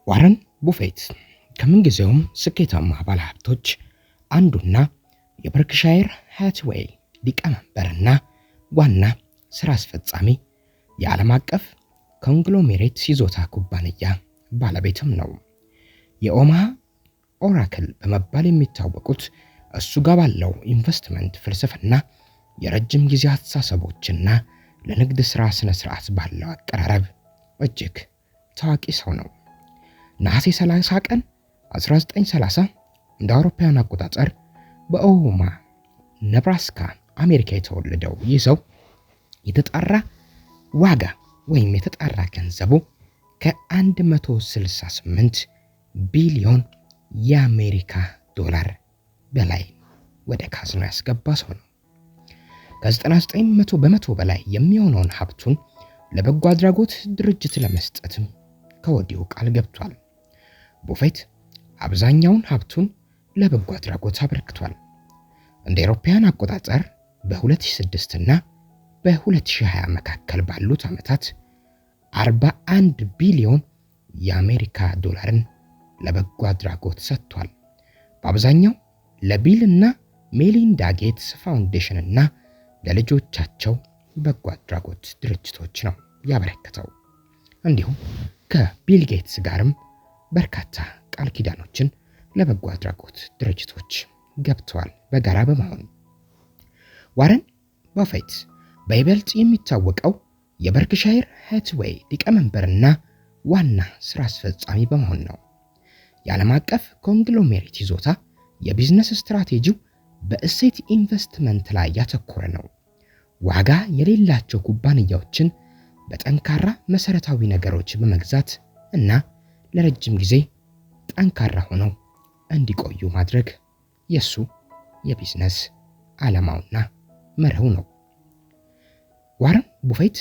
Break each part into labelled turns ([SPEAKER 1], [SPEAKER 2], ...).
[SPEAKER 1] ዋረን ቡፌት ከምንጊዜውም ስኬታማ ባለሀብቶች አንዱና የበርክሻየር ሃትዌይ ሊቀመንበርና ዋና ስራ አስፈጻሚ የዓለም አቀፍ ኮንግሎሜሬት ይዞታ ኩባንያ ባለቤትም ነው። የኦማሃ ኦራክል በመባል የሚታወቁት እሱ ጋር ባለው ኢንቨስትመንት ፍልስፍና የረጅም ጊዜ አስተሳሰቦችና ለንግድ ስራ ስነ ስርዓት ባለው አቀራረብ እጅግ ታዋቂ ሰው ነው። ነሐሴ 30 ቀን 1930 እንደ አውሮፓውያን አቆጣጠር በኦማሃ ኔብራስካ አሜሪካ የተወለደው ይህ ሰው የተጣራ ዋጋ ወይም የተጣራ ገንዘቡ ከ168 ቢሊዮን የአሜሪካ ዶላር በላይ ወደ ካዝና ያስገባ ሰው ነው። ከ99% በላይ የሚሆነውን ሀብቱን ለበጎ አድራጎት ድርጅት ለመስጠትም ከወዲሁ ቃል ገብቷል። ቡፌት አብዛኛውን ሀብቱን ለበጎ አድራጎት አበርክቷል። እንደ አውሮፓውያን አቆጣጠር በ2006 እና በ2020 መካከል ባሉት ዓመታት 41 ቢሊዮን የአሜሪካ ዶላርን ለበጎ አድራጎት ሰጥቷል። በአብዛኛው ለቢል እና ሜሊንዳ ጌትስ ፋውንዴሽን እና ለልጆቻቸው በጎ አድራጎት ድርጅቶች ነው ያበረከተው። እንዲሁም ከቢል ጌትስ ጋርም በርካታ ቃል ኪዳኖችን ለበጎ አድራጎት ድርጅቶች ገብተዋል በጋራ በመሆን። ዋረን ቡፌት በይበልጥ የሚታወቀው የበርክሻየር ሃትዌይ ሊቀመንበርና ዋና ስራ አስፈጻሚ በመሆን ነው። የዓለም አቀፍ ኮንግሎሜሬት ይዞታ የቢዝነስ ስትራቴጂው በእሴት ኢንቨስትመንት ላይ ያተኮረ ነው። ዋጋ የሌላቸው ኩባንያዎችን በጠንካራ መሰረታዊ ነገሮች በመግዛት እና ለረጅም ጊዜ ጠንካራ ሆነው እንዲቆዩ ማድረግ የሱ የቢዝነስ ዓላማውና መርሁ ነው። ዋረን ቡፌት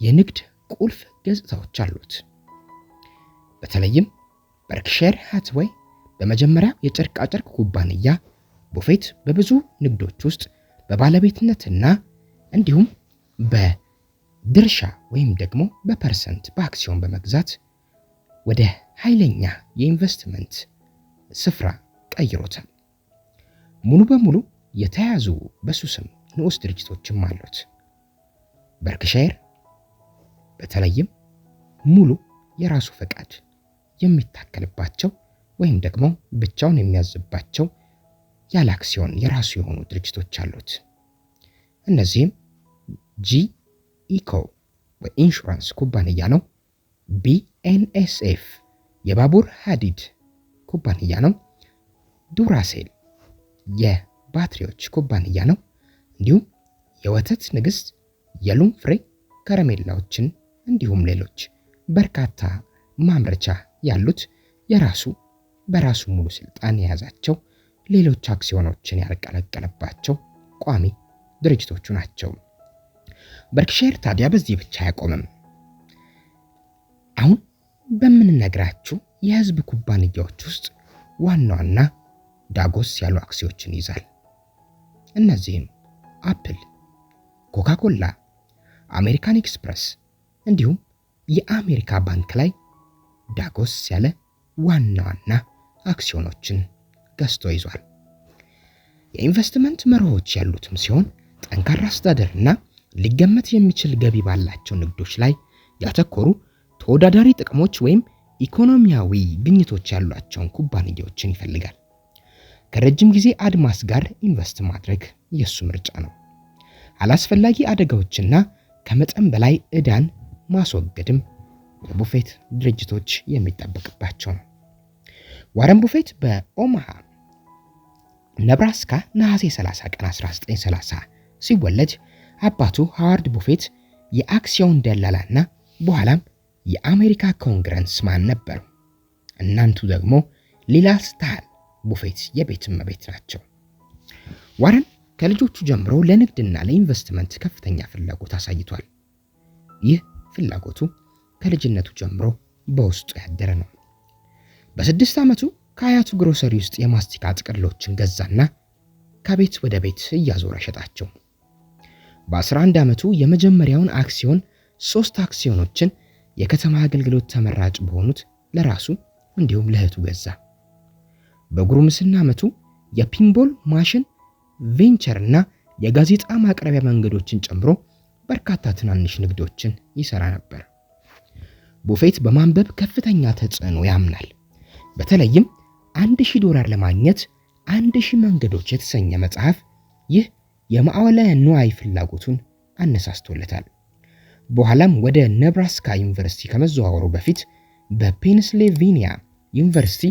[SPEAKER 1] የንግድ ቁልፍ ገጽታዎች አሉት። በተለይም በርክሻየር ሃትዌይ በመጀመሪያው የጨርቃጨርቅ ኩባንያ ቡፌት በብዙ ንግዶች ውስጥ በባለቤትነትና እንዲሁም በድርሻ ወይም ደግሞ በፐርሰንት በአክሲዮን በመግዛት ወደ ኃይለኛ የኢንቨስትመንት ስፍራ ቀይሮታል። ሙሉ በሙሉ የተያዙ በሱ ስም ንዑስ ድርጅቶችም አሉት። በርክሻየር በተለይም ሙሉ የራሱ ፈቃድ የሚታከልባቸው ወይም ደግሞ ብቻውን የሚያዝባቸው ያለ አክሲዮን የራሱ የሆኑ ድርጅቶች አሉት። እነዚህም ጂ ኢኮ በኢንሹራንስ ኩባንያ ነው። ቢኤንኤስኤፍ የባቡር ሀዲድ ኩባንያ ነው። ዱራሴል የባትሪዎች ኩባንያ ነው። እንዲሁም የወተት ንግስት የሉም ፍሬ ከረሜላዎችን እንዲሁም ሌሎች በርካታ ማምረቻ ያሉት የራሱ በራሱ ሙሉ ስልጣን የያዛቸው ሌሎች አክሲዮኖችን ያልቀለቀለባቸው ቋሚ ድርጅቶቹ ናቸው። በርክሻየር ታዲያ በዚህ ብቻ አያቆምም። አሁን በምንነግራችሁ የህዝብ ኩባንያዎች ውስጥ ዋና ዋና ዳጎስ ያሉ አክሲዮኖችን ይዛል። እነዚህም አፕል፣ ኮካኮላ፣ አሜሪካን ኤክስፕረስ እንዲሁም የአሜሪካ ባንክ ላይ ዳጎስ ያለ ዋና ዋና አክሲዮኖችን ገዝቶ ይዟል። የኢንቨስትመንት መርሆች ያሉትም ሲሆን ጠንካራ አስተዳደርና ሊገመት የሚችል ገቢ ባላቸው ንግዶች ላይ ያተኮሩ ተወዳዳሪ ጥቅሞች ወይም ኢኮኖሚያዊ ግኝቶች ያሏቸውን ኩባንያዎችን ይፈልጋል። ከረጅም ጊዜ አድማስ ጋር ኢንቨስት ማድረግ የሱ ምርጫ ነው። አላስፈላጊ አደጋዎችና ከመጠን በላይ ዕዳን ማስወገድም የቡፌት ድርጅቶች የሚጠበቅባቸው ነው። ዋረን ቡፌት በኦማሃ ኔብራስካ ነሐሴ 30 ቀን 1930 ሲወለድ አባቱ ሃዋርድ ቡፌት የአክሲዮን ደላላና በኋላም የአሜሪካ ኮንግረስማን ነበሩ። እናንቱ ደግሞ ሊላ ስታል ቡፌት የቤት እመቤት ናቸው። ዋረን ከልጆቹ ጀምሮ ለንግድና ለኢንቨስትመንት ከፍተኛ ፍላጎት አሳይቷል። ይህ ፍላጎቱ ከልጅነቱ ጀምሮ በውስጡ ያደረ ነው። በ6 ዓመቱ ከአያቱ ግሮሰሪ ውስጥ የማስቲካ ጥቅሎችን ገዛና ከቤት ወደ ቤት እያዞረ ሸጣቸው። በ11 ዓመቱ የመጀመሪያውን አክሲዮን 3 አክሲዮኖችን የከተማ አገልግሎት ተመራጭ በሆኑት ለራሱ እንዲሁም ለእህቱ ገዛ። በጉርምስና ዓመቱ የፒንቦል ማሽን ቬንቸርና የጋዜጣ ማቅረቢያ መንገዶችን ጨምሮ በርካታ ትናንሽ ንግዶችን ይሰራ ነበር። ቡፌት በማንበብ ከፍተኛ ተጽዕኖ ያምናል። በተለይም $1000 ለማግኘት 1000 መንገዶች የተሰኘ መጽሐፍ ይህ የማዕወለ ንዋይ ፍላጎቱን አነሳስቶለታል። በኋላም ወደ ነብራስካ ዩኒቨርሲቲ ከመዘዋወሩ በፊት በፔንስልቬኒያ ዩኒቨርሲቲ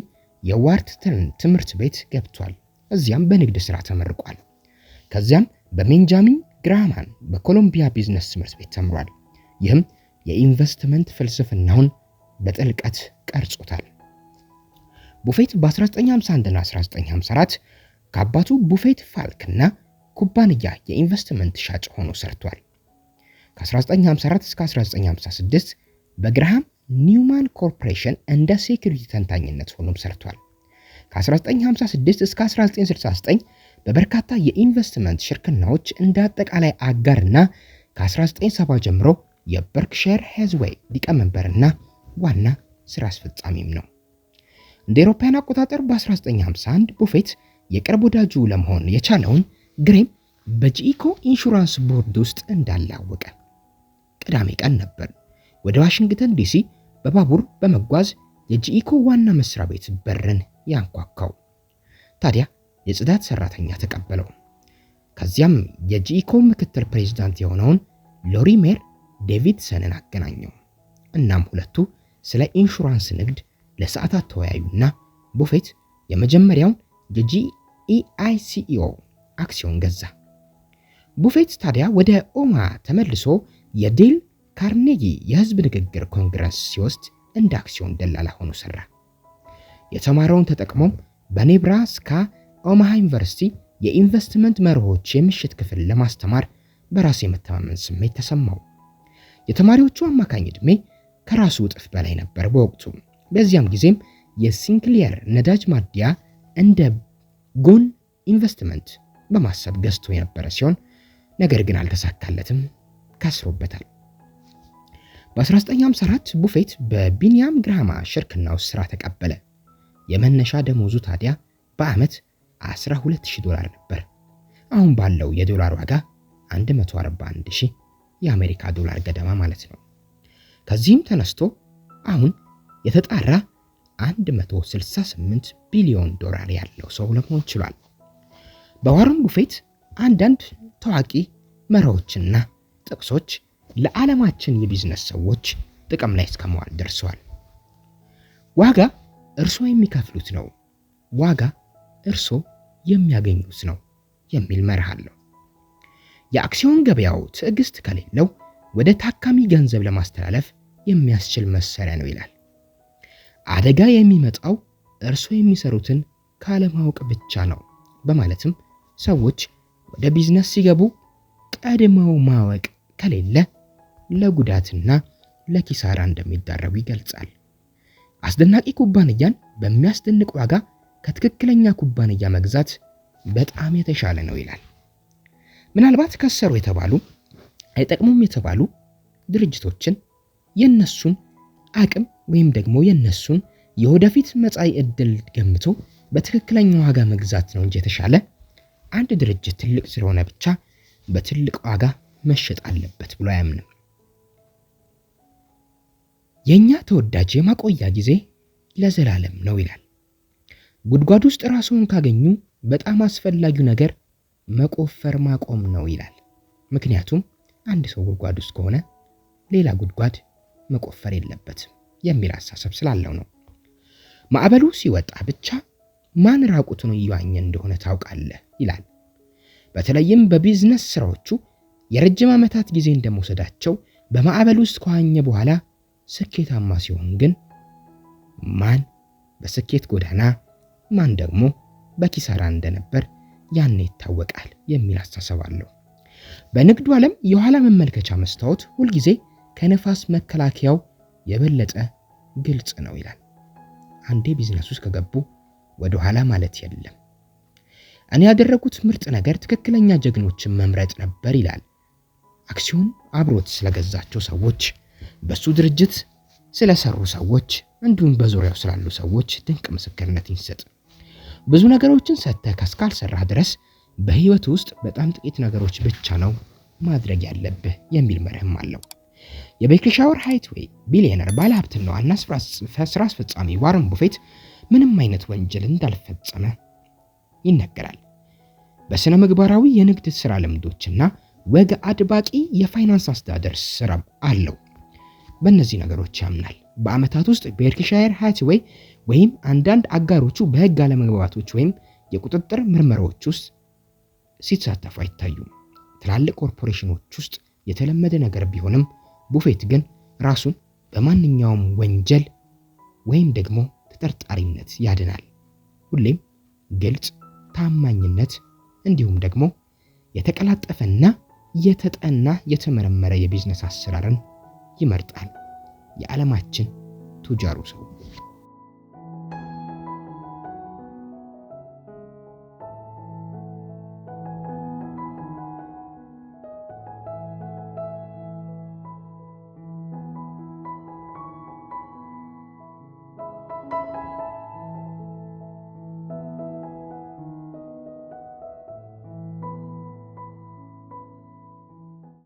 [SPEAKER 1] የዋርተን ትምህርት ቤት ገብቷል። እዚያም በንግድ ሥራ ተመርቋል። ከዚያም በቤንጃሚን ግራሃም በኮሎምቢያ ቢዝነስ ትምህርት ቤት ተምሯል። ይህም የኢንቨስትመንት ፍልስፍናውን በጥልቀት ቀርጾታል። ቡፌት በ1951 እና 1954 ከአባቱ ቡፌት ፋልክና ኩባንያ የኢንቨስትመንት ሻጭ ሆኖ ሰርቷል። ከ1954 እስከ 1956 በግራሃም ኒውማን ኮርፖሬሽን እንደ ሴኩሪቲ ተንታኝነት ሆኖም ሰርቷል። ከ1956 እስከ 1969 በበርካታ የኢንቨስትመንት ሽርክናዎች እንደ አጠቃላይ አጋርና ከ1970 ጀምሮ የበርክሻየር ሄዝዌይ ሊቀመንበርና ዋና ስራ አስፈጻሚም ነው። እንደ አውሮፓውያን አቆጣጠር በ1951 ቡፌት የቅርብ ወዳጁ ለመሆን የቻለውን ግሬም በጂኢኮ ኢንሹራንስ ቦርድ ውስጥ እንዳላወቀ ቅዳሜ ቀን ነበር ወደ ዋሽንግተን ዲሲ በባቡር በመጓዝ የጂኢኮ ዋና መስሪያ ቤት በርን ያንኳኳው። ታዲያ የጽዳት ሰራተኛ ተቀበለው። ከዚያም የጂኢኮ ምክትል ፕሬዝዳንት የሆነውን ሎሪሜር ዴቪድሰንን አገናኘው። እናም ሁለቱ ስለ ኢንሹራንስ ንግድ ለሰዓታት ተወያዩና ቡፌት የመጀመሪያውን የጂኢአይሲኦ አክሲዮን ገዛ። ቡፌት ታዲያ ወደ ኦማ ተመልሶ የዴል ካርኔጊ የህዝብ ንግግር ኮንግረስ ሲወስድ እንደ አክሲዮን ደላላ ሆኖ ሰራ። የተማረውን ተጠቅሞም በኔብራስካ ኦማሃ ዩኒቨርሲቲ የኢንቨስትመንት መርሆች የምሽት ክፍል ለማስተማር በራስ የመተማመን ስሜት ተሰማው። የተማሪዎቹ አማካኝ ዕድሜ ከራሱ እጥፍ በላይ ነበር በወቅቱ። በዚያም ጊዜም የሲንክሊየር ነዳጅ ማደያ እንደ ጎን ኢንቨስትመንት በማሰብ ገዝቶ የነበረ ሲሆን ነገር ግን አልተሳካለትም፣ ከስሮበታል። በ1954 ቡፌት በቢንያም ግራሃም ሽርክና ውስጥ ስራ ተቀበለ። የመነሻ ደሞዙ ታዲያ በዓመት $12000 ነበር። አሁን ባለው የዶላር ዋጋ 141,000 የአሜሪካ ዶላር ገደማ ማለት ነው። ከዚህም ተነስቶ አሁን የተጣራ $168 ቢሊዮን ያለው ሰው ለመሆን ችሏል። በዋረን ቡፌት አንዳንድ ታዋቂ መርሆችና ጥቅሶች ለዓለማችን የቢዝነስ ሰዎች ጥቅም ላይ እስከመዋል ደርሰዋል። ዋጋ እርሶ የሚከፍሉት ነው፣ ዋጋ እርሶ የሚያገኙት ነው የሚል መርህ አለው። የአክሲዮን ገበያው ትዕግስት ከሌለው ወደ ታካሚ ገንዘብ ለማስተላለፍ የሚያስችል መሳሪያ ነው ይላል። አደጋ የሚመጣው እርሶ የሚሰሩትን ካለማወቅ ብቻ ነው በማለትም ሰዎች ወደ ቢዝነስ ሲገቡ ቀድመው ማወቅ ከሌለ ለጉዳትና ለኪሳራ እንደሚዳረጉ ይገልጻል። አስደናቂ ኩባንያን በሚያስደንቅ ዋጋ ከትክክለኛ ኩባንያ መግዛት በጣም የተሻለ ነው ይላል። ምናልባት ከሰሩ የተባሉ አይጠቅሙም የተባሉ ድርጅቶችን የነሱን አቅም ወይም ደግሞ የነሱን የወደፊት መጻኢ ዕድል ገምቶ በትክክለኛ ዋጋ መግዛት ነው እንጂ የተሻለ አንድ ድርጅት ትልቅ ስለሆነ ብቻ በትልቅ ዋጋ መሸጥ አለበት ብሎ አያምንም። የኛ ተወዳጅ የማቆያ ጊዜ ለዘላለም ነው ይላል። ጉድጓድ ውስጥ ራስዎን ካገኙ በጣም አስፈላጊው ነገር መቆፈር ማቆም ነው ይላል። ምክንያቱም አንድ ሰው ጉድጓድ ውስጥ ከሆነ ሌላ ጉድጓድ መቆፈር የለበትም የሚል አሳሰብ ስላለው ነው። ማዕበሉ ሲወጣ ብቻ ማን ራቁቱን እየዋኘ እንደሆነ ታውቃለህ ይላል። በተለይም በቢዝነስ ስራዎቹ የረጅም ዓመታት ጊዜ እንደመውሰዳቸው በማዕበል ውስጥ ከዋኘ በኋላ ስኬታማ ሲሆን ግን ማን በስኬት ጎዳና ማን ደግሞ በኪሳራ እንደነበር ያኔ ይታወቃል የሚል አስተሳሰብ አለው። በንግዱ ዓለም የኋላ መመልከቻ መስታወት ሁልጊዜ ከነፋስ መከላከያው የበለጠ ግልጽ ነው ይላል። አንዴ ቢዝነስ ውስጥ ከገቡ ወደ ኋላ ማለት የለም። እኔ ያደረጉት ምርጥ ነገር ትክክለኛ ጀግኖችን መምረጥ ነበር ይላል። አክሲዮን አብሮት ስለገዛቸው ሰዎች፣ በሱ ድርጅት ስለሰሩ ሰዎች እንዲሁም በዙሪያው ስላሉ ሰዎች ድንቅ ምስክርነት ይሰጥ። ብዙ ነገሮችን ሰጥተህ እስካልሰራህ ድረስ በህይወት ውስጥ በጣም ጥቂት ነገሮች ብቻ ነው ማድረግ ያለብህ የሚል መርህም አለው። የቤርክሻየር ሃታዌይ ቢሊየነር ባለሀብትና ዋና ስራ አስፈጻሚ ዋረን ቡፌት ምንም አይነት ወንጀል እንዳልፈጸመ ይነገራል። በስነ ምግባራዊ የንግድ ስራ ልምዶችና ወግ አጥባቂ የፋይናንስ አስተዳደር ስራ አለው። በእነዚህ ነገሮች ያምናል። በአመታት ውስጥ ቤርክሻየር ሃታዌይ ወይም አንዳንድ አጋሮቹ በህግ አለመግባባቶች ወይም የቁጥጥር ምርመራዎች ውስጥ ሲሳተፉ አይታዩም። ትላልቅ ኮርፖሬሽኖች ውስጥ የተለመደ ነገር ቢሆንም ቡፌት ግን ራሱን በማንኛውም ወንጀል ወይም ደግሞ ተጠርጣሪነት ያድናል። ሁሌም ግልጽ፣ ታማኝነት እንዲሁም ደግሞ የተቀላጠፈና የተጠና የተመረመረ የቢዝነስ አሰራርን ይመርጣል። የዓለማችን ቱጃሩ ሰው